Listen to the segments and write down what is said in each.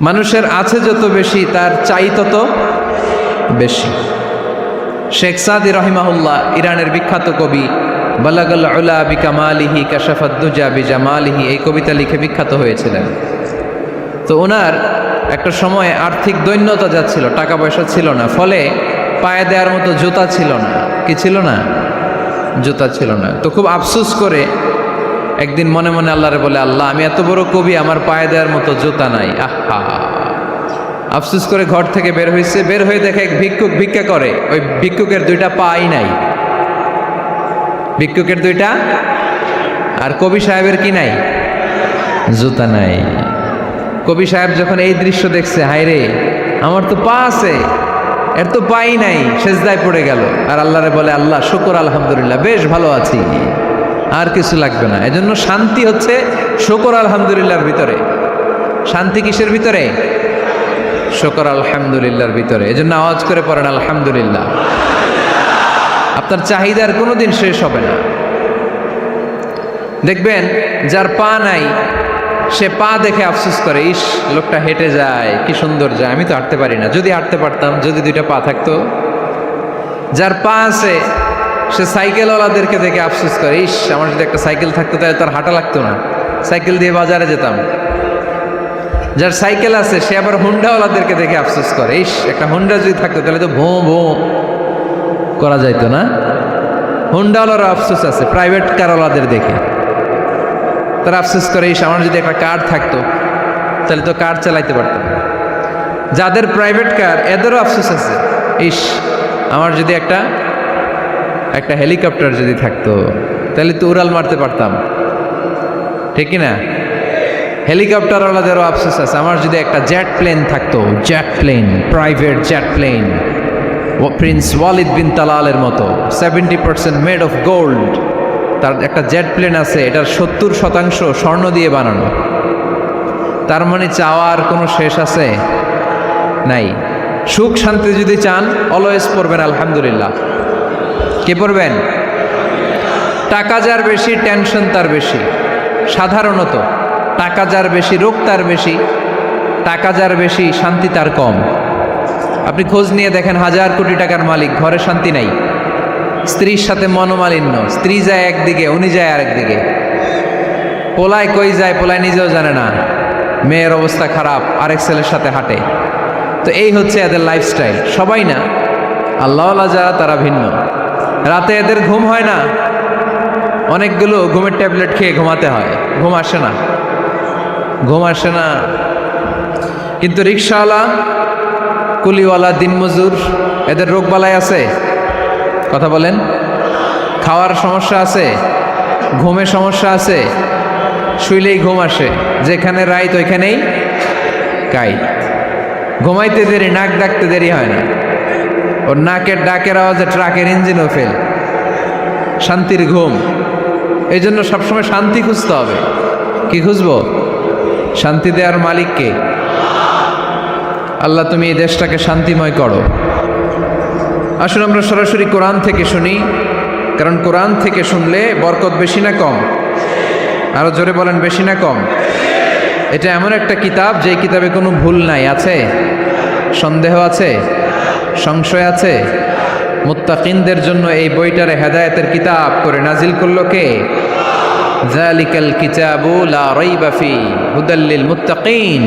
মানুষের আছে যত বেশি তার চাই তত বেশি। শেখ সাদি রহিমাহুল্লাহ, ইরানের বিখ্যাত কবি, বালাগাল উলা বিকামালিহি কাশাফাদ দুজা বিজামালিহি, এই কবিতা লিখে বিখ্যাত হয়েছিলেন। তো ওনার একটা সময় আর্থিক দৈন্যতা যাচ্ছিল, টাকা পয়সা ছিল না, ফলে পায়ে দেওয়ার মতো জুতা ছিল না। কি ছিল না? জুতা ছিল না। তো খুব আফসোস করে একদিন মনে মনে আল্লাহরে বলে, আল্লাহ আমি এত বড় কবি, আমার পায়ে দেওয়ার মতো জুতা নাই। আহা, আফসোস করে ঘর থেকে বের হয়েছে। বের হয়ে দেখে এক ভিক্ষুক ভিক্ষা করে, ওই ভিক্ষুকের দুইটা পাই নাই। ভিক্ষুকের দুইটা, আর কবি সাহেবের কি নাই? জুতা নাই। কবি সাহেব যখন এই দৃশ্য দেখছে, হায় রে আমার তো পা আছে, এর তো পাই নাই, সেজদায় পড়ে গেল। আর আল্লাহরে বলে, আল্লাহ শুকর আলহামদুলিল্লাহ, বেশ ভালো আছি, আর কিছু লাগবে না। এজন্য শান্তি হচ্ছে শুকর আলহামদুলিল্লাহর ভিতরে। শান্তি কিসের ভিতরে? শুকর আলহামদুলিল্লাহর ভিতরে। এজন্য আওয়াজ করে পড়েন আলহামদুলিল্লাহ। আপনার চাহিদার কোনোদিন শেষ হবে না। দেখবেন যার পা নাই, সে পা দেখে আফসোস করে, ইস লোকটা হেঁটে যায়, কি সুন্দর যায়, আমি তো হাঁটতে পারি না, যদি হাঁটতে পারতাম, যদি দুইটা পা থাকতো। যার পা আছে সে সাইকেলওয়ালাদেরকে দেখে আফসোস করে, ইস আমার যদি একটা সাইকেল থাকতো তাহলে তার হাঁটা লাগতো না, সাইকেল দিয়ে বাজারে যেতাম। যার সাইকেল আছে সে আবার হুন্ডাওয়ালাদেরকে দেখে আফসোস করে, ইস একটা হুন্ডা যদি থাকতো তাহলে তো ভোঁ ভোঁ করা যাইতো না। হুন্ডাওয়ালার আফসোস আছে প্রাইভেট কারওয়ালাদের দেখে, তারা আফসোস করে, ইস আমার যদি একটা কার থাকতো তাহলে তো কার চালাইতে পারতাম। যাদের প্রাইভেট কার এদেরও আফসোস আছে, ইস আমার যদি একটা হেলিকপ্টার যদি থাকতো তাহলে তো উড়াল মারতে পারতাম, ঠিক না? হেলিকপ্টারওয়ালাদেরও আফসোস আছে, আমার যদি একটা জেট প্লেন থাকতো, jet plane, private jet plane, prince Walid bin তালালের মতো 70% মেড অফ গোল্ড, তার একটা জেট প্লেন আছে, এটার 70% স্বর্ণ দিয়ে বানানো। তার মানে চাওয়ার কোনো শেষ আছে? নাই। সুখ শান্তি যদি চান, অলওয়েজ পড়বেন আলহামদুলিল্লাহ। কে পড়বেন? টাকা যার বেশি, টেনশন তার বেশি। সাধারণত টাকা যার বেশি, রোগ তার বেশি। টাকা যার বেশি, শান্তি তার কম। আপনি খোঁজ নিয়ে দেখেন, 1000 কোটি টাকার মালিক, ঘরে শান্তি নাই। স্ত্রীর সাথে মনোমালিন্য, স্ত্রী যায় একদিকে, উনি যায় আরেকদিকে। পোলায় কই যায়, পোলায় নিজেও জানে না, মেয়ের অবস্থা খারাপ, আরেক ছেলের সাথে হাঁটে। তো এই হচ্ছে এদের লাইফস্টাইল। সবাই না, আল্লাহওয়ালা যারা তারা ভিন্ন। রাতে এদের ঘুম হয় না, অনেকগুলো ঘুমের ট্যাবলেট খেয়ে ঘুমাতে হয়, ঘুম আসে না, ঘুম আসে না। কিন্তু রিক্সাওয়ালা, কুলিওয়ালা, দিনমজুর, এদের রোগবালাই আছে? কথা বলেন। খাওয়ার সমস্যা আছে, ঘুমের সমস্যা আছে, শুইলেই ঘুম আসে, যেখানে রাইত ওইখানেই কাইত। ঘুমাইতে দেরি, নাক ডাকতে দেরি হয় না, ওর নাকের ডাকের আওয়াজে ট্রাকের ইঞ্জিনও ফেল। শান্তির ঘুম। এই জন্য সবসময় শান্তি খুঁজতে হবে। কি খুঁজবো? শান্তি দেওয়ার মালিককে। আল্লাহ তুমি এই দেশটাকে শান্তিময় করো। আসুন আমরা সরাসরি কোরআন থেকে শুনি, কারণ কোরআন থেকে শুনলে বরকত বেশি না কম? আরো জোরে বলেন, বেশি না কম? এটা এমন একটা কিতাব যে কিতাবে কোনো ভুল নাই। আছে? সন্দেহ আছে? সংশয় আছে? মুত্তাকিনদের জন্য এই বইটারে হেদায়েতের কিতাব করে নাজিল করলো কে? যালিকাল কিতাবু লা রাইবা ফি হুদাল লিল মুত্তাকিন।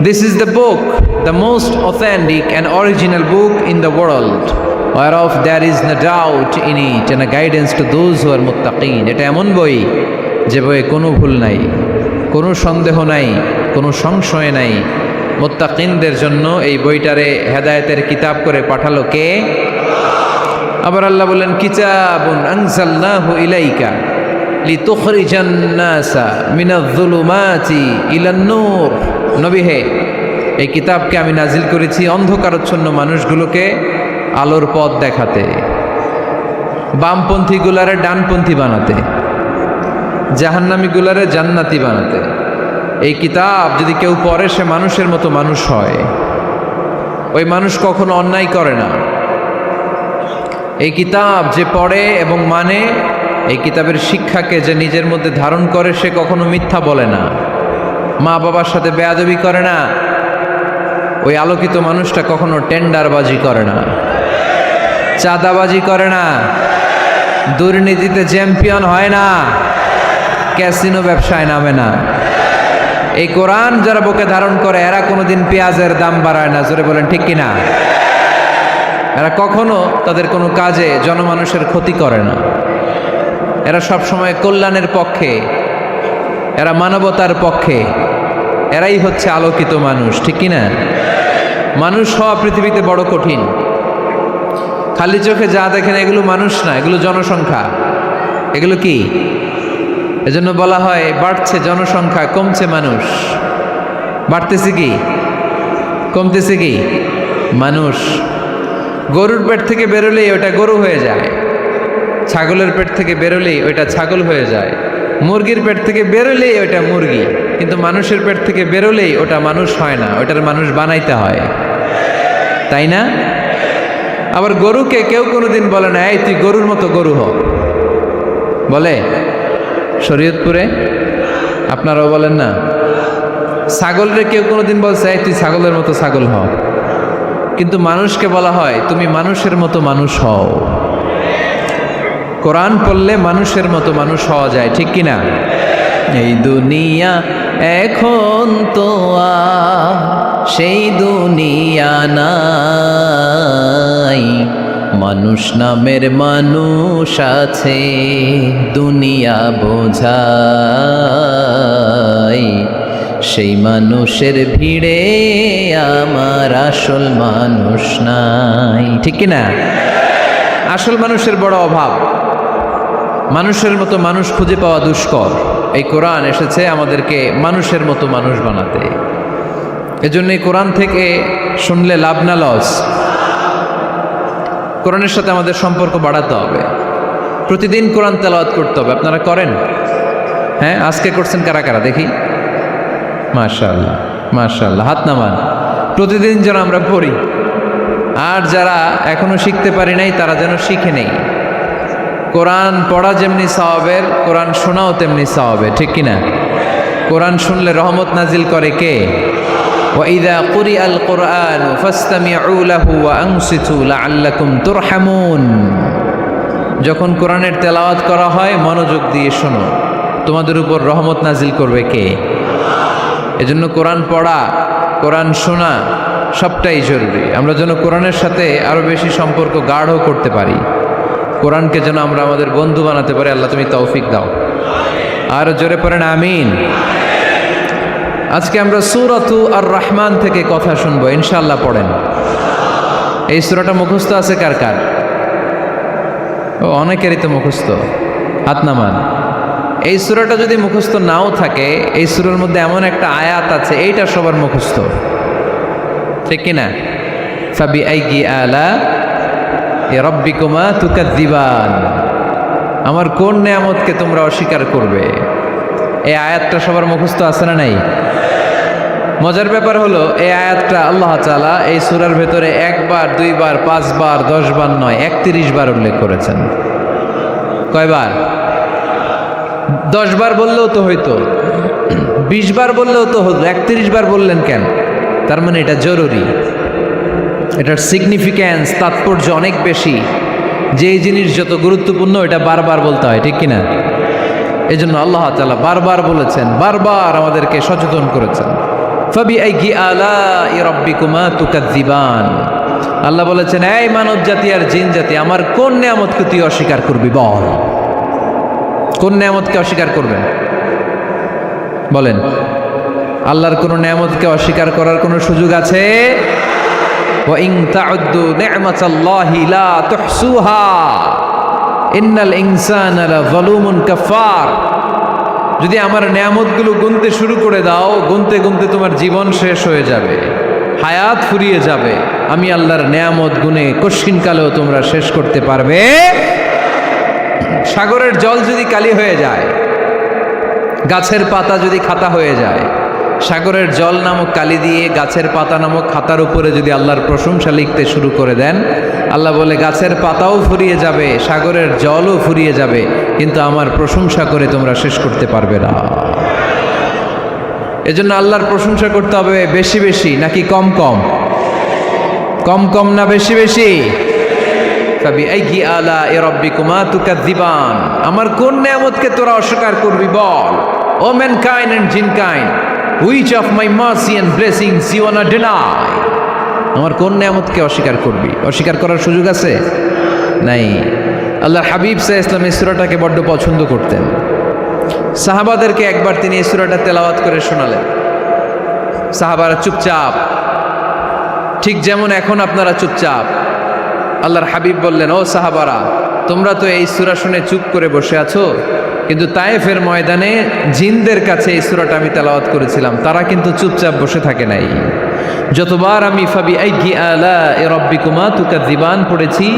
This is the book, the most authentic and original book in the world, whereof there is no doubt in it and a guidance to those who are muttaqin. এটা এমন বই যে বইয়ে কোনো ভুল নাই, কোনো সন্দেহ নাই, কোনো সংশয় নাই। মুত্তাকিনদের জন্য এই বইটারে হেদায়েতের কিতাব করে পাঠালো কে? আবার আল্লাহ বলেন, কিতাবুন আনজালনাহু ইলাইকা লিতুখরিজান নাসা মিনাজ-যুলুমাতি ইলান-নূর। নবী হে, এই কিতাবকে আমি নাজিল করেছি অন্ধকারাচ্ছন্ন মানুষগুলোকে আলোর পথ দেখাতে, বামপন্থীগুলারে ডানপন্থী বানাতে, জাহান্নামীগুলারে জান্নাতি বানাতে। এই কিতাব যদি কেউ পড়ে, সে মানুষের মতো মানুষ হয়। ওই মানুষ কখনো অন্যায় করে না। এই কিতাব যে পড়ে এবং মানে, এই কিতাবের শিক্ষাকে যে নিজের মধ্যে ধারণ করে, সে কখনো মিথ্যা বলে না। মা বাবার সাথে বেয়াদবি করে না, ওই আলোকিত মানুষটা কখনো টেন্ডারবাজি করে না, চাঁদাবাজি করে না, দুর্নীতিতে চ্যাম্পিয়ন হয় না, ক্যাসিনো ব্যবসায় নামে না। এই কোরআন যারা বুকে ধারণ করে এরা কোনোদিন পেঁয়াজের দাম বাড়ায় না, জোরে বলেন ঠিক কিনা? এরা কখনো তাদের কোনো কাজে জনমানুষের ক্ষতি করে না, এরা সব সময় কল্যাণের পক্ষে, এরা মানবতার পক্ষে, এরাই হচ্ছে আলোকিত মানুষ, ঠিক কিনা? মানুষ হওয়া পৃথিবীতে বড় কঠিন। খালি চোখে যা দেখেন এগুলো মানুষ না, এগুলো জনসংখ্যা। এগুলো কি? এজন্য বলা হয় বাড়ছে জনসংখ্যা, কমছে মানুষ। বাড়তেছে কি, কমতেছে কি? মানুষ। গরুর পেট থেকে বেরোলেই ওটা গরু হয়ে যায়, ছাগলের পেট থেকে বেরোলেই ওইটা ছাগল হয়ে যায়, মুরগির পেট থেকে বেরোলেই ওইটা মুরগি, কিন্তু মানুষের পেট থেকে বেরোলেই ওটা মানুষ হয় না, ওটার মানুষ বানাইতে হয়, তাই না? আবার গরুকে কেউ কোনোদিন বলে না এই তুই গরুর মতো গরু হ, বলে? শরীয়তপুরে আপনারাও বলেন না? ছাগলরে কেউ কোনোদিন বলছে এই তুই ছাগলের মতো ছাগল হ, কিন্তু মানুষকে বলা হয় তুমি মানুষের মতো মানুষ হও। কোরআন পড়লে মানুষের মতো মানুষ হওয়া যায়, ঠিক কিনা? এই দুনিয়া এখন তো সেই দুনিয়া নাই, মানুষ নামের মানুষ আছে দুনিয়া বোঝাই, সেই মানুষের ভিড়ে আমার আসল মানুষ নাই, ঠিক কিনা? আসল মানুষের বড় অভাব, মানুষের মতো মানুষ খুঁজে পাওয়া দুষ্কর। এই কোরআন এসেছে আমাদেরকে মানুষের মতো মানুষ বানাতে। এজন্য এই কোরআন থেকে শুনলে লাভ না লস? কোরআনের সাথে আমাদের সম্পর্ক বাড়াতে হবে, প্রতিদিন কোরআন তেলাওয়াত করতে হবে। আপনারা করেন? হ্যাঁ, আজকে করছেন কারা কারা দেখি? মাশাআল্লাহ মাশাআল্লাহ, হাত নামান। প্রতিদিন যেন আমরা পড়ি, আর যারা এখনো শিখতে পারি নাই তারা যেন শিখে নেই। কোরআন পড়া যেমনি সওয়াবের, কোরআন শোনাও তেমনি সওয়াবের, ঠিক কিনা? কোরআন শুনলে রহমত নাজিল করে কে? وَإِذَا قُرِئَ الْقُرْآنُ فَاسْتَمِعُوا لَهُ وَأَنصِتُوا لَعَلَّكُمْ تُرْحَمُونَ। যখন কোরআনের তেলাওয়াত করা হয় মনোযোগ দিয়ে শোনো, তোমাদের উপর রহমত নাজিল করবে কে? এজন্য কোরআন পড়া, কোরআন শোনা সবটাই জরুরি। আমরা যেন কোরআনের সাথে আরো বেশি সম্পর্ক গাঢ় করতে পারি, কোরআনকে যেন আমরা আমাদের বন্ধু বানাতে পারি। আল্লাহ তুমি তৌফিক দাও। আর জোরে পড়েন আমিন। আজকে আমরা সূরাতু আর রহমান থেকে কথা শুনবো ইনশাআল্লাহ। পড়েন। এই সূরাটা মুখস্থ আছে কার কার? ও, অনেকেরই তো মুখস্থ, হাত নামান। এই সূরাটা যদি মুখস্থ নাও থাকে, এই সূরার মধ্যে এমন একটা আয়াত আছে এইটা সবার মুখস্থ, ঠিক কিনা? ফাবিআইয়ি আলা রাব্বিকুমা তুকাযযিবান, আমার কোন নেয়ামতকে তোমরা অস্বীকার করবে? এই আয়াতটা সবার মুখস্থ আছে না নাই? মজার ব্যাপার হলো এই আয়াতটা আল্লাহ তাআলা এই সূরার ভেতরে একবার, দুইবার, 5 বার, 10 বার নয়, 31 বার উল্লেখ করেছেন। কয়বার? 10 বার বললেও তো হইতো, 20 বার বললেও তো হতো, 31 বার বললেন কেন? তার মানে এটা জরুরি, এটার সিগনিফিক্যান্স, তাৎপর্য অনেক বেশি। যেই জিনিস যত গুরুত্বপূর্ণ এটা বারবার বলতে হয়, ঠিক কিনা? এই জন্য আল্লাহ তাআলা বারবার বলেছেন, বারবার আমাদেরকে সচেতন করেছেন। ফাবিআইয়ি আলাই রাব্বিকুমা তুকাযযিবান, আল্লাহ বলেছেন এই মানব জাতি আর জিন জাতি আমার কোন নেয়ামতকে তুই অস্বীকার করবি বল? কোন নেয়ামতকে অস্বীকার করবেন বলেন? আল্লাহর কোন নেয়ামতকে অস্বীকার করার কোনো সুযোগ আছে? ওয়া ইন তাউদ্দু নি'মাতাল্লাহি লা তুহসুহা ইন্নাল ইনসানা লাযালুমুন কাফার। যদি আমার নেয়ামতগুলো গুনতে শুরু করে দাও, গুনতে গুনতে তোমার জীবন শেষ হয়ে যাবে, হায়াত ফুরিয়ে যাবে। আমি আল্লাহর নেয়ামত গুনে কশিনকালেও তোমরা শেষ করতে পারবে। সাগরের জল যদি কালি হয়ে যায়, গাছের পাতা যদি খাতা হয়ে যায়, সাগরের জল নামক কালি দিয়ে গাছের পাতা নামক খাতার উপরে যদি আল্লাহর প্রশংসা লিখতে শুরু করে দেন, আল্লাহ বলে গাছের পাতাও ফুরিয়ে যাবে, সাগরের জলও ফুরিয়ে যাবে, কিন্তু আমার প্রশংসা করে তোমরা শেষ করতে পারবে না। এজন্য আল্লাহর প্রশংসা করতে হবে বেশি বেশি নাকি কম কম? কম কম না বেশি বেশি? ফাবিআইয়ি আলাኢ রাব্বিকুমা তুকাযযিবান, আমার কোন নিয়ামতকে তোরা অস্বীকার করবি বল। O mankind and jinnkind, which of my mercy and blessings you want to deny? আমার কোন নিয়ামতকে অস্বীকার করবি? অস্বীকার করার সুযোগ আছে? নাই। আল্লাহর হাবিব সাল্লাল্লাহু আলাইহি ওয়াসাল্লাম এই সূরাটাকে বড্ড পছন্দ করতেন। সাহাবাদেরকে একবার তিনি এই সূরাটা তেলাওয়াত করে শোনালেন। সাহাবারা চুপচাপ, ঠিক যেমন এখন আপনারা চুপচাপ। আল্লাহর হাবিব বললেন, ও সাহাবারা, তোমরা তো এই সূরা শুনে চুপ করে বসে আছো, কিন্তু তায়েফের ময়দানে জিনদের কাছে এই সূরাটা আমি তেলাওয়াত করেছিলাম, তারা কিন্তু চুপচাপ বসে থাকে নাই। যতবার আমি ফাবিআইয়ি আলাኢ রাব্বিকুমা তুকাযযিবান পড়েছি,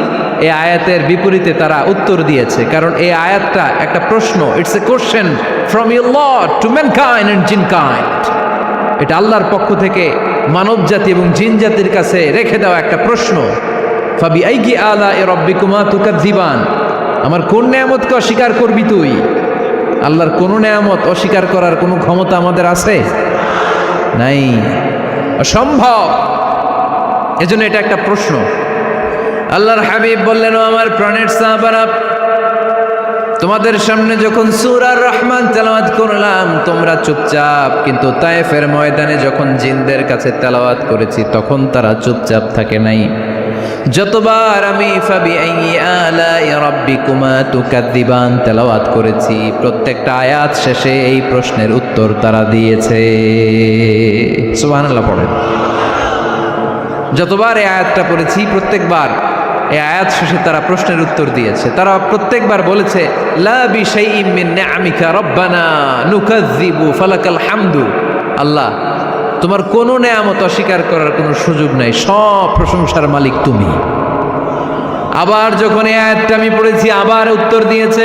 এই আয়াতের বিপরীতে তারা উত্তর দিয়েছে, কারণ এই আয়াতটা একটা প্রশ্ন। It's a question from your lord to mankind and jinnkind. এটা আল্লাহর পক্ষ থেকে মানব জাতি এবং জিন জাতির কাছে রেখে দেওয়া একটা প্রশ্ন। ফাবিআইয়ি আলাኢ রাব্বিকুমা তুকাযযিবান, আমার কোন নিয়ামতকে অস্বীকার করবি তুই? আল্লাহর কোন নিয়ামত অস্বীকার করার কোনো ক্ষমতা আমাদের আছে? নাই, অসম্ভব। এজন্য এটা একটা প্রশ্ন। আল্লাহর হাবিব বললেন, ও আমার প্রাণের সাহাবারা, তোমাদের সামনে যখন সূরা আর রহমান তেলাওয়াত করলাম তোমরা চুপচাপ, কিন্তু তায়েফের ময়দানে যখন জিনদের কাছে তেলাওয়াত করেছি তখন তারা চুপচাপ থাকে নাই। যতবার আমি ফাবিআইয়ি আলাኢ রাব্বিকুমা তুকাযযিবান তেলাওয়াত করেছি, প্রত্যেকটা আয়াত শেষে এই প্রশ্নের উত্তর তারা দিয়েছে। সুবহানাল্লাহ পড়েন। যতবার এই আয়াতটা পড়েছি প্রত্যেকবার এই আয়াত শেষে তারা প্রশ্নের উত্তর দিয়েছে। তারা প্রত্যেকবার বলেছে, লা বিশাইইম মিন নিআমিকা রাব্বানা নুকাযযিবু ফালাকাল হামদু। আল্লাহ, তোমার কোনো নেয়ামত অস্বীকার করার কোনো সুযোগ নাই, সব প্রশংসার মালিক তুমি। আবার যখন এই আয়াতটা আমি পড়েছি আবার উত্তর দিয়েছে,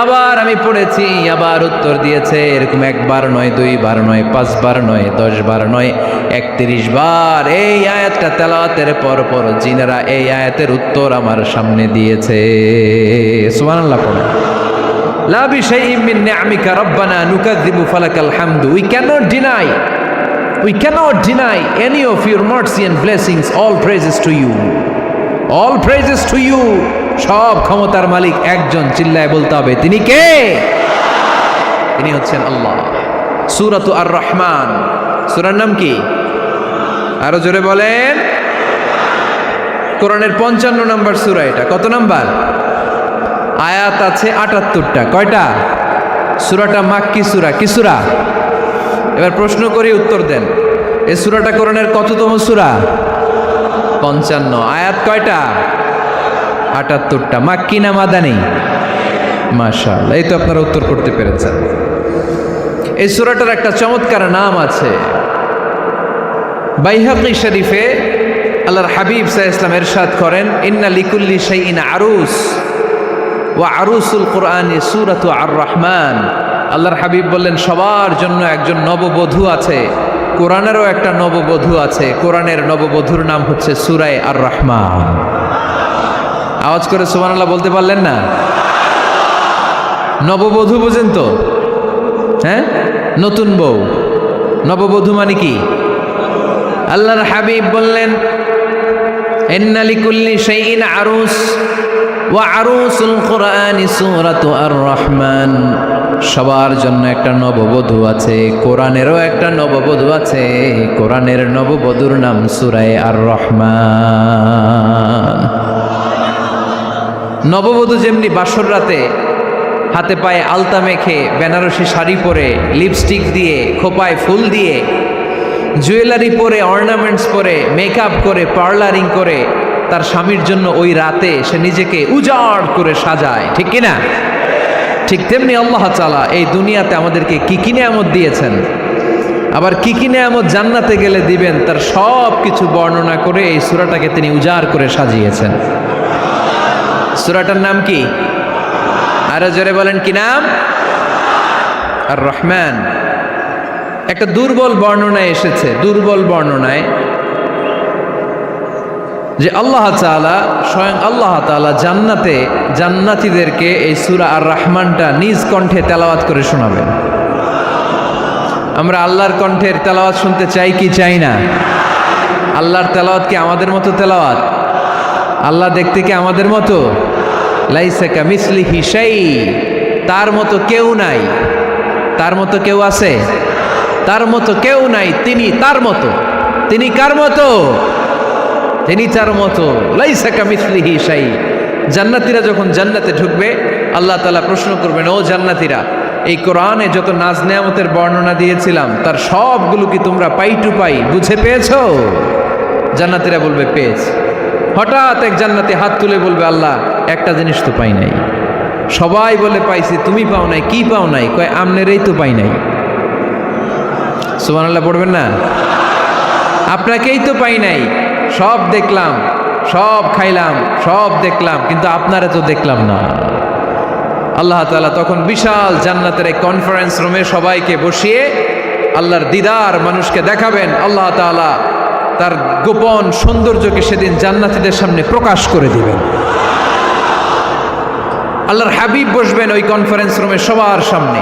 আবার আমি পড়েছি আবার উত্তর দিয়েছে। এরকম একবার নয়, দুইবার নয়, 5 বার নয়, 10 বার নয়, 31 বার এই আয়াতটা তেলাওয়াতের পর পর জিনেরা এই আয়াতের উত্তর আমার সামনে দিয়েছে। সুবহানাল্লাহ পড়েন। লা বিশাইইম মিন নিআমিকা রাব্বানা নুকাযযিবু ফালাকাল হামদু। We cannot deny any of your mercy and blessings. All praises to you. All praises to you. সব ক্ষমতার মালিক একজন, চিল্লায় বলতে হবে, তিনি কে? তিনি হচ্ছেন আল্লাহ। সূরাতু আর রহমান, সূরার নাম কি? আরো জোরে বলেন। কোরআনের 55 নম্বর সূরা এটা। কত নাম্বার? আয়াত আছে 78টা। কয়টা? সূরাটা মাক্কি সূরা। কি সূরা? এবার প্রশ্ন করি, উত্তর দেন। এই সূরাটা কোরআনের কততম সূরা? 55। আয়াত কয়টা? 78টা। মাক্কি না মাদানী? মাশাআল্লাহ, এই তো আপনারা উত্তর করতে পেরেছেন। এই সূরাটার একটা চমৎকার নাম আছে। বাইহাকী শরীফে আল্লাহর হাবিব সাল্লাল্লাহু আলাইহি ওয়াসাল্লাম ইরশাদ করেন, ইন্না লিকুল্লি শাইইন আরুস ওয়া আরুসুল কুরআনি সূরাতু আর রহমান। আল্লাহর হাবিব বললেন, সবার জন্য একজন নববধূ আছে, কোরআনেরও একটা নববধূ আছে। কোরআনের নববধূর নাম হচ্ছে সূরা আর রহমান। আওয়াজ করে সুবহানাল্লাহ বলতে পারলেন না? নববধূ বুঝেন তো? হ্যাঁ, নতুন বউ। নববধূ মানে কি? আল্লাহর হাবিব বললেন, ইন্না লিকুল্লি শাইইন আরুস ওয়া আরুসুল কুরআনি সূরাতু আর রহমান। সবার জন্য একটা নববধূ আছে, কোরআনেরও একটা নববধূ আছে। কোরআনের নববধূর নাম সূরা আর রহমান। নববধূ যেমনি বাসর রাতে হাতে পায়ে আলতা মেখে, বেনারসি শাড়ি পরে, লিপস্টিক দিয়ে, খোপায় ফুল দিয়ে, জুয়েলারি পরে, অর্নামেন্টস পরে, মেকআপ করে, পার্লারিং করে তার স্বামীর জন্য ওই রাতে সে নিজেকে উজাড় করে সাজায়, ঠিক কিনা? ঠিক তেমনি আল্লাহ তাআলা এই দুনিয়াতে আমাদেরকে কি কি নিয়ামত দিয়েছেন, আবার কি কি নিয়ামত জান্নাতে গেলে দিবেন, তার সব কিছু বর্ণনা করে এই সূরাটাকে তিনি উজাড় করে সাজিয়েছেন। সূরাটার নাম কি? আরো জোরে বলেন, কি নাম? আর রহমান। একটা দুর্বল বর্ণনায় এসেছে, দুর্বল বর্ণনায়, যে আল্লাহ তাআলা, স্বয়ং আল্লাহ তাআলা জান্নাতে জান্নাতীদেরকে এই সূরা আর রহমানটা নিজ কণ্ঠে তেলাওয়াত করে শোনাবেন। আমরা আল্লাহর কণ্ঠের তেলাওয়াত শুনতে চাই কি চাই না? আল্লাহর তেলাওয়াত কি আমাদের মতো তেলাওয়াত? আল্লাহ দেখতে কি আমাদের মতো? লাইসা কামিসলিহি শাই, তার মতো কেউ নাই। তার মতো কেউ আছে? তার মতো কেউ নাই। তিনি তার মতো। তিনি কার মতো? তিনি তার মতো। লাইসা কামিসলিহি শাই। জান্নাতীরা যখন জান্নাতে ঢুকবে, আল্লাহ তাআলা প্রশ্ন করবেন, ও জান্নাতীরা, এই কোরআনে যত নাজ নেয়ামতের বর্ণনা দিয়েছিলাম তার সবগুলো কি তোমরা পাই টু পাই বুঝে পেয়েছো? জান্নাতীরা বলবে পেয়েছি। হঠাৎ এক জান্নাতি হাত তুলে বলবে, আল্লাহ একটা জিনিস তো পাই নাই। সবাই বলে পাইছি, তুমি পাও নাই। কি পাও নাই? কয় আমনেরই তো পাই নাই। সুবহানাল্লাহ পড়বেন না? আপনাকেই তো পাই নাই। সব দেখলাম, সব খাইলাম, সব দেখলাম, কিন্তু আপনারা তো দেখলাম না। আল্লাহ তাআলা তখন বিশাল জান্নাতের এক কনফারেন্স রুমে সবাইকে বসিয়ে আল্লাহর দিদার মানুষকে দেখাবেন। আল্লাহ তাআলা তার গোপন সৌন্দর্যকে সেদিন জান্নাতীদের সামনে প্রকাশ করে দিবেন। আল্লাহর হাবিব বসবেন ওই কনফারেন্স রুমে সবার সামনে।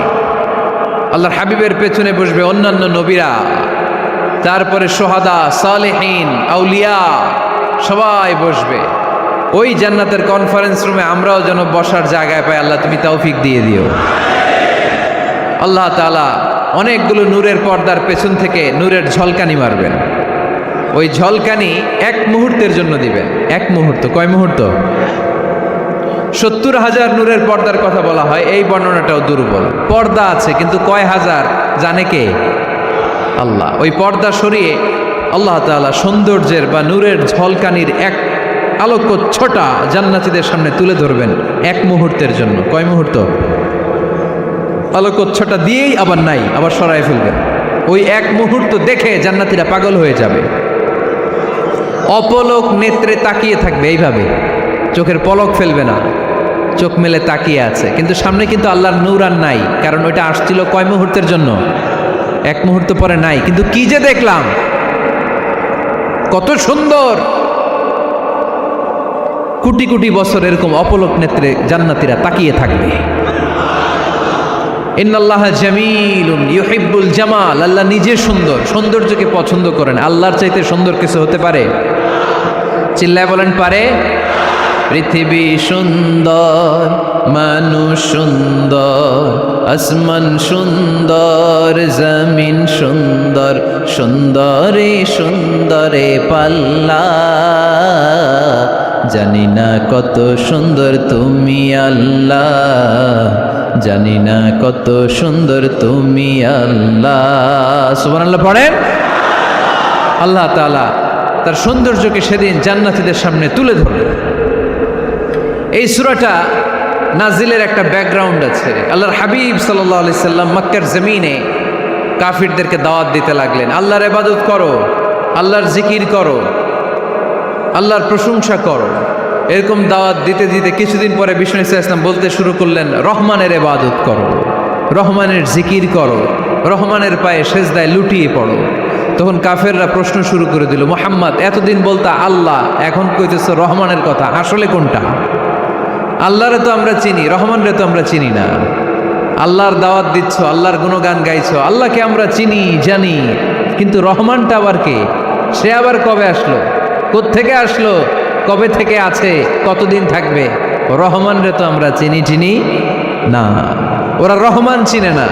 আল্লাহর হাবিবের পেছনে বসবে অন্যান্য নবীরা, তারপরে সোহাদা, সালেহীন, আউলিয়া সবাই বসবে। ওই জান্নাতের কনফারেন্স রুমে আমরাও যেন বসার জায়গায় পাই। আল্লাহ তুমি তৌফিক দিয়ে দিও। আল্লাহ তাআলা অনেকগুলো নূরের পর্দার পেছন থেকে নূরের ঝলকানি মারবেন। ওই ঝলকানি এক মুহূর্তের জন্য দিবেন। এক মুহূর্ত। কয় মুহূর্ত? 70,000 নূরের পর্দার কথা বলা হয়। এই বর্ণনাটাও দুর্বল। পর্দা আছে কিন্তু কয় হাজার জানে কে? আল্লাহ। ওই পর্দা সরিয়ে আল্লাহ তাআলা সৌন্দর্যের বা নূরের ঝলকানির এক আলোকচ্ছটা জান্নাতীদের সামনে তুলে ধরবেন এক মুহূর্তের জন্য। কয় মুহূর্ত? আলোকচ্ছটা দিয়েই আবার নাই, আবার সরায় ফেলবেন। ওই এক মুহূর্ত দেখে জান্নাতীরা পাগল হয়ে যাবে, অপলক নেত্রে তাকিয়ে থাকবে। এইভাবে চোখের পলক ফেলবে না, চোখ মেলে তাকিয়ে আছে। কিন্তু সামনে কিন্তু আল্লাহর নূর আর নাই, কারণ ওইটা আসছিল কয় মুহূর্তের জন্য? এক মুহূর্ত পরে নাই। কিন্তু কি যে দেখলাম, কত সুন্দর! কোটি কোটি বছর এরকম অপলক নেত্রে জান্নাতীরা তাকিয়ে থাকবে। ইন্নাল্লাহা জামিলুন ইউহিব্বুল জামাল। আল্লাহ নিজে সুন্দর, সৌন্দর্যকে পছন্দ করেন। আল্লাহর চাইতে সুন্দর কিছু হতে পারে? চিল্লায় বলেন পারে? পৃথিবী সুন্দর, মানুষ সুন্দর, আসমান সুন্দর, জমিন সুন্দর, সুন্দরে সুন্দরে পাল্লা। জানি না কত সুন্দর তুমি আল্লাহ, জানি না কত সুন্দর তুমি আল্লাহ। সুবহানাল্লাহ পড়েন। আল্লাহ তাআলা তার সৌন্দর্যকে সেদিন জান্নাতীদের সামনে তুলে ধরলেন। এই সূরাটা নাজিলের একটা ব্যাকগ্রাউন্ড আছে। আল্লাহর হাবিব সাল্লাল্লাহু আলাইহি সাল্লাম মক্কার জমিনে কাফিরদেরকে দাওয়াত দিতে লাগলেন, আল্লাহর ইবাদত করো, আল্লাহর জিকির করো, আল্লাহর প্রশংসা করো। এরকম দাওয়াত দিতে দিতে কিছুদিন পরে বিষ্ণু ইসলাম বলতে শুরু করলেন, রহমানের ইবাদত করো, রহমানের জিকির করো, রহমানের পায়ে সেজদায় লুটিয়ে পড়ো। তখন কাফেররা প্রশ্ন শুরু করে দিল, মুহাম্মদ এতদিন বলতা আল্লাহ, এখন কইতেছো রহমানের কথা, আসলে কোনটা? আল্লাহরে তো আমরা চিনি, রহমানরে তো আমরা চিনি না। আল্লাহর দাওয়াত দিচ্ছ, আল্লাহর গুণগান গাইছো, আল্লাহকে আমরা চিনি জানি, কিন্তু রহমানটা আবার কে? সে আবার কবে আসলো, কোত্থেকে আসলো, কবে থেকে আছে, কতদিন থাকবে? রহমানরে তো আমরা চিনি না। ওরা রহমান চিনে না।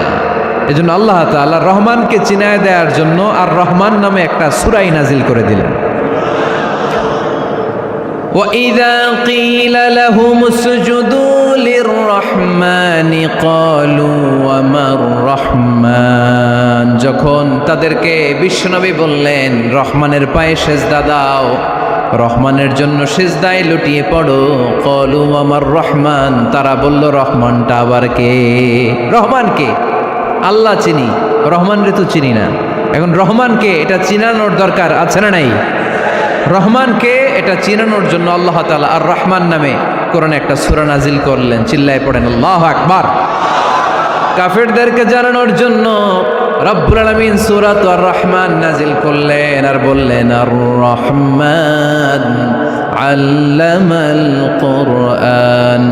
এজন্য আল্লাহ তাআলা রহমানকে চিনায় দেওয়ার জন্য আর রহমান নামে একটা সূরা নাজিল করে দিলেন। وَإِذَا قِيلَ لَهُمُ اسْجُدُوا لِلرَّحْمَنِ قَالُوا وَمَا الرَّحْمَنُ। যখন তাদেরকে বিশ্বনবী বললেন রহমানের পায়ে সেজদা দাও, রহমানের জন্য সেজদায় লুটিয়ে পড়ো, ক্বালু ওয়ামার রহমান, তারা বলল রহমানটা আবার কে? রহমান কে? আল্লাহ চিনি, রহমানরে তো চিনি না। এখন রহমানকে এটা চিনানোর দরকার আছে না নাই? রহমানকে এটা চিনানোর জন্য আল্লাহ তাআলা আর রহমান নামে কোরআনে একটা সূরা নাজিল করলেন। চিল্লায় পড়েন আল্লাহু আকবার। কাফেরদেরকে জানানোর জন্য রব্বুল আলামিন সূরাত আর রহমান নাজিল করলেন আর বললেন, আর রহমান আল্লামাল কুরআন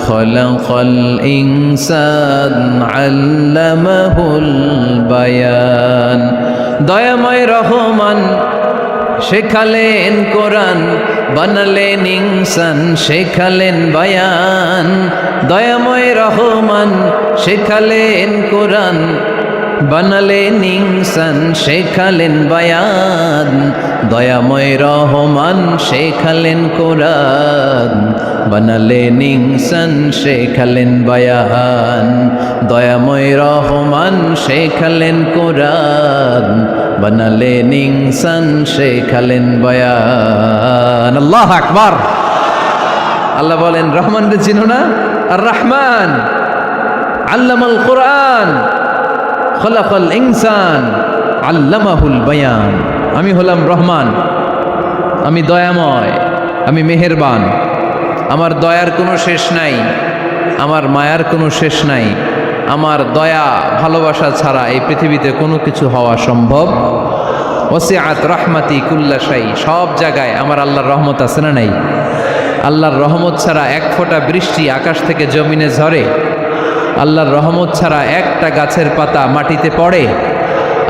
খলাকাল ইনসান আল্লামাহুল বায়ান। দয়াময় রহমান শেখালেন কোরআন, বানালেন ইনসান শেখালেন বায়ান। দয়াময় রহমান শেখালেন কোরআন, বানালেন ইনসান শেখালেন বায়ান। দয়াময় রহমান শেখালেন কোরআন, বানালেন ইনসান শেখালেন বায়ান। দয়াময় রহমান শেখালেন কোরআন, বানালেন ইনসান শেখালেন বায়ান। আল্লাহু আকবার। আল্লাহ বলেন রহমান রে চিনো না? আর রহমান আল্লামাল কোরআন খলাকাল ইনসান আল্লামাহুল বায়ান। আমি হলাম রহমান, আমি দয়াময়, আমি মেহেরবান। আমার দয়ার কোনো শেষ নাই, আমার মায়ার কোনো শেষ নাই। আমার দয়া ভালোবাসা ছাড়া এই পৃথিবীতে কোনো কিছু হওয়া সম্ভব। ওয়াসিআত রাহমাতি কুল্লা শাই। সব জায়গায় আমার আল্লাহর রহমত আছে না নাই? আল্লাহর রহমত ছাড়া এক ফোঁটা বৃষ্টি আকাশ থেকে জমিনে ঝরে? আল্লাহর রহমত ছাড়া একটা গাছের পাতা মাটিতে পড়ে?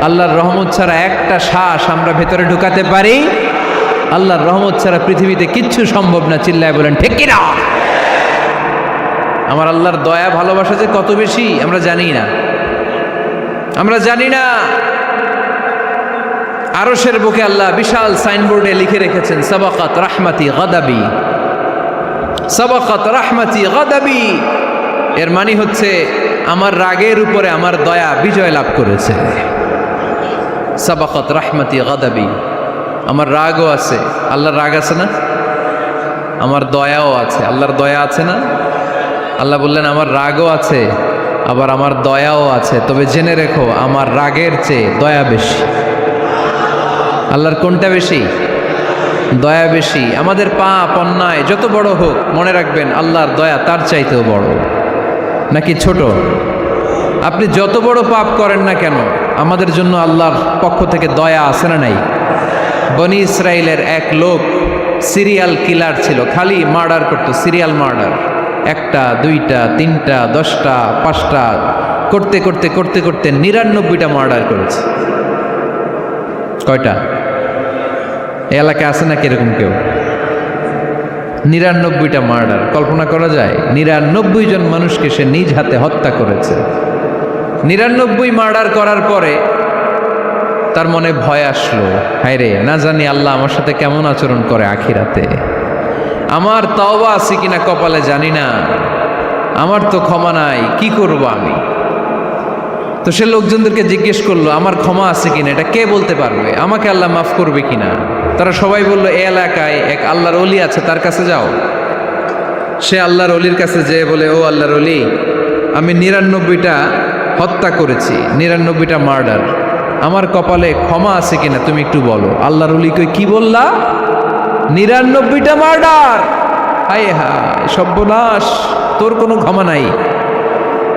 আল্লাহর রহমত ছাড়া একটা শ্বাস আমরা ভেতরে ঢুকাতে পারি? আল্লাহর রহমত ছাড়া পৃথিবীতে কিচ্ছু সম্ভব না। চিল্লায় বলেন ঠিক কি না? আমার আল্লাহর দয়া ভালোবাসা যে কত বেশি আমরা জানি না, আমরা জানি না। আরশের বুকে আল্লাহ বিশাল সাইনবোর্ডে লিখে রেখেছেন সাবাকাত রাহমাতি গাদাবি, সাবাকাত রাহমাতি গাদাবি। এর মানে হচ্ছে আমার রাগের উপরে আমার দয়া বিজয় লাভ করেছে। সাবাকাত রাহমাতি গাদাবি। আমার রাগও আছে, আল্লাহর রাগ আছে না? আমার দয়াও আছে, আল্লাহর দয়া আছে না? আল্লাহ বললেন আমার রাগও আছে, আবার আমার দয়াও আছে। তবে জেনে রেখো আমার রাগের চেয়ে দয়া বেশি। আল্লাহর কোনটা বেশি? দয়া বেশি। আমাদের পাপ অন্যায় যত বড় হোক, মনে রাখবেন আল্লাহর দয়া তার চাইতেও বড়। নাকি ছোট? আপনি যত বড় পাপ করেন না কেন, আমাদের জন্য আল্লাহর পক্ষ থেকে দয়া আছে না নাই? বনি ইসরায়েলের এক লোক সিরিয়াল কিলার ছিল, খালি মার্ডার করতো, সিরিয়াল মার্ডার। একটা, দুইটা, তিনটা, 10টা, 5টা করতে করতে করতে করতে 99টা মার্ডার করেছে। কয়টা? এই এলাকায় আছে নাকি এরকম কেউ? 99টা মার্ডার। কল্পনা করা যায়? 99 জন মানুষকে সে নিজ হাতে হত্যা করেছে। 99 মার্ডার করার পরে তার মনে ভয় আসলো, হায় রে, না জানি আল্লাহ আমার সাথে কেমন আচরণ করে আখিরাতে। আমার তওবা আছে কিনা কপালে জানি না, আমার তো ক্ষমা নাই, কি করব আমি? তো সে লোকজনদেরকে জিজ্ঞেস করলো আমার ক্ষমা আছে কিনা, এটা কে বলতে পারবে? আমাকে আল্লাহ মাফ করবে কিনা? তারা সবাই বলল এই এলাকায় এক আল্লাহর ওলি আছে, তার কাছে যাও। সে আল্লাহর ওলির কাছে যেয়ে বলে, ও আল্লাহর ওলি, আমি 99টা হত্যা করেছি, 99টা মার্ডার, আমার কপালে ক্ষমা আছে কিনা তুমি একটু বলো। আল্লাহর ওলি কই, কি বললা? 99টা মার্ডার? হায় হায় সর্বনাশ, তোর কোনো ক্ষমা নাই।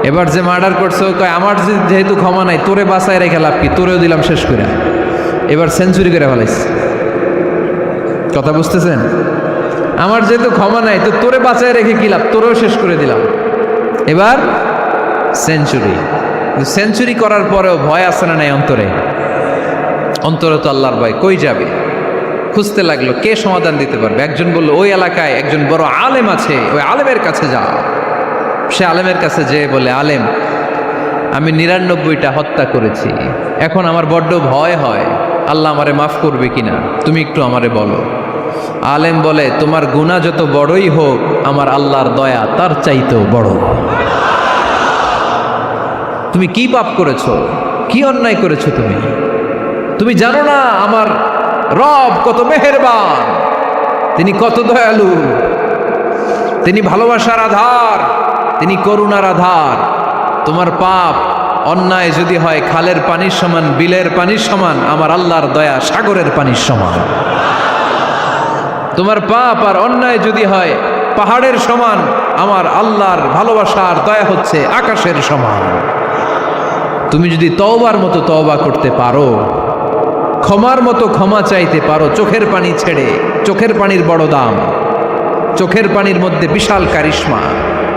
এবার যে মার্ডার করছে ও কয়, আমার যেহেতু ক্ষমা নাই, তোরে বাঁচায় রেখে লাভ কি, তোরেও দিলাম শেষ করে। এবার সেঞ্চুরি করে ফেলাইছে। কথা বুঝতেছেন? আমার যেহেতু ক্ষমা নাই, তো তোরে বাঁচায় রেখে কি লাভ, তোরেও শেষ করে দিলাম। এবার সেঞ্চুরি। সেঞ্চুরি করার পরেও ভয় আসে না নাই অন্তরে? অন্তরে তো আল্লাহর ভয়, কই যাবে? খুঁজতে লাগলো কে সমাধান দিতে পারবে। একজন বলল, ওই এলাকায় একজন বড় আলেম আছে, ওই আলেমের কাছে যাও। সে আলেমের কাছে যেয়ে বলে, আলেম, আমি 99টা হত্যা করেছি, এখন আমার বড্ড ভয় হয়, আল্লাহ আমারে মাফ করবে কিনা, তুমি একটু আমারে বলো। আলেম বলে, তোমার গুনাহ যত বড়ই হোক, আমার আল্লাহর দয়া তার চাইতেও বড়। তুমি কি পাপ করেছো, কি অন্যায় করেছো তুমি? তুমি জানো না আমার রব কত মেহেরবান, তিনি কত দয়ালু, তিনি ভালোবাসার আধার, তিনি করুণার আধার। তোমার পাপ অন্যায় যদি হয় খালের পানির সমান, বিলের পানির সমান, আমার আল্লাহর দয়া সাগরের পানির সমান। তোমার পাপ আর অন্যায় যদি হয় পাহাড়ের সমান, আমার আল্লাহর ভালোবাসার দয়া হচ্ছে আকাশের সমান। তুমি যদি তওবার মতো তওবা করতে পারো, ক্ষমার মতো ক্ষমা চাইতে পারো চোখের পানি ছেড়ে। চোখের পানির বড় দাম, চোখের পানির মধ্যে বিশাল কারিশমা।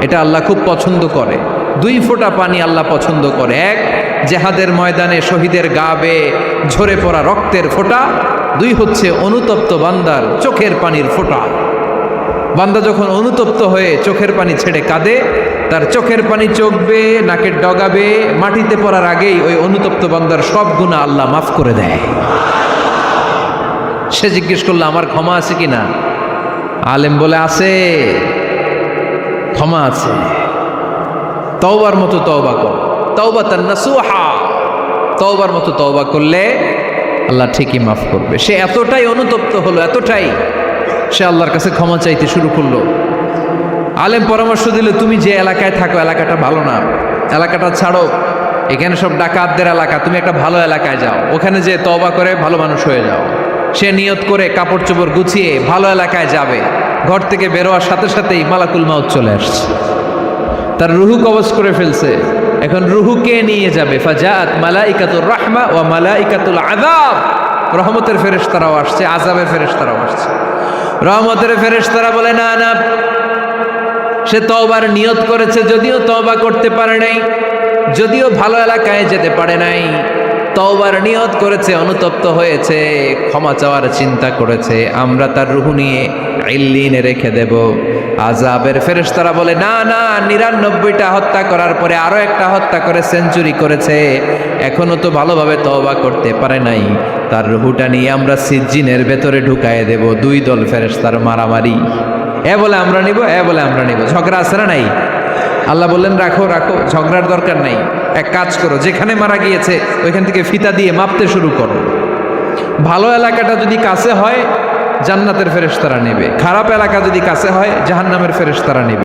এটা আল্লাহ খুব পছন্দ করে। 2 ফোঁটা পানি আল্লাহ পছন্দ করে। এক, জেহাদের ময়দানে শহীদের গা বেয়ে ঝরে পড়া রক্তের ফোঁটা। 2 হচ্ছে অনুতপ্ত বান্দার চোখের পানির ফোঁটা। বান্দা যখন অনুতপ্ত হয়ে চোখের পানি ছেড়ে কাঁদে, তার চোখের পানি চোখ বেয়ে নাকের ডগা বেয়ে মাটিতে পড়ার আগেই ওই অনুতপ্ত বান্দার সব গুনাহ আল্লাহ মাফ করে দেয়। সে জিজ্ঞেস করলো আমার ক্ষমা আছে কিনা? আলেম বলে আছে, ক্ষমা আছে। তওবার মতো তওবা কর, তাওবাতান নাসুহা। তওবার মতো তওবা করলে আল্লাহ ঠিকই মাফ করবে। সে এতটাই অনুতপ্ত হলো, এতটাই, সে আল্লাহর কাছে ক্ষমা চাইতে শুরু করলো। আলেম পরামর্শ দিল, তুমি যে এলাকায় থাকো এলাকাটা ভালো না, এলাকাটা ছাড়ো, এখানে সব ডাকাতদের এলাকা, তুমি একটা ভালো এলাকায় যাও, ওখানে যে তওবা করে ভালো মানুষ হয়ে যাও। সে নিয়ত করে কাপড় চোপড় গুছিয়ে ভালো এলাকায় যাবে। ঘর থেকে বেরোয়ার সাথে সাথেই মালাকুল মাউত চলে আসছে, তার রুহু কবজ করে ফেলছে। এখন রুহুকে নিয়ে যাবে। ফাজাআত মালাইকাতুর রাহমা ওয়া মালাইকাতুল আযাব। রহমতের ফেরেশতারাও আসছে, আযাবের ফেরেশতারাও আসছে। রহমতের ফেরেশতারা বলে না না, সে তওবার নিয়ত করেছে, যদিও তওবা করতে পারে নাই, যদিও ভালো এলাকায় যেতে পারে নাই, তওবার নিয়ত করেছে, অনুতপ্ত হয়েছে, ক্ষমা চাওয়ার চিন্তা করেছে, আমরা তার রুহু নিয়ে ইল্লিনে রেখে দেব। আযাবের ফেরেশতারা বলে না না, 99টা হত্যা করার পরে আরো একটা হত্যা করে সেঞ্চুরি করেছে, এখনো তো ভালোভাবে তওবা করতে পারে নাই, তার রুহুটা নিয়ে আমরা সিজ্জিনের ভেতরে ঢুকায়ে দেব। 2 দল ফেরেশতার মারামারি, এ বলে আমরা নিব, এ বলে আমরা নিব। ঝগড়া আছে না নাই? আল্লাহ বললেন রাখো রাখো, ঝগড়ার দরকার নাই। এক কাজ করো, যেখানে মারা গিয়েছে ওইখান থেকে ফিতা দিয়ে মাপতে শুরু করো। ভালো এলাকাটা যদি কাছে হয় জান্নাতের ফেরেশতারা নেবে, খারাপ এলাকা যদি কাছে হয় জাহান্নামের ফেরেশতারা নেবে।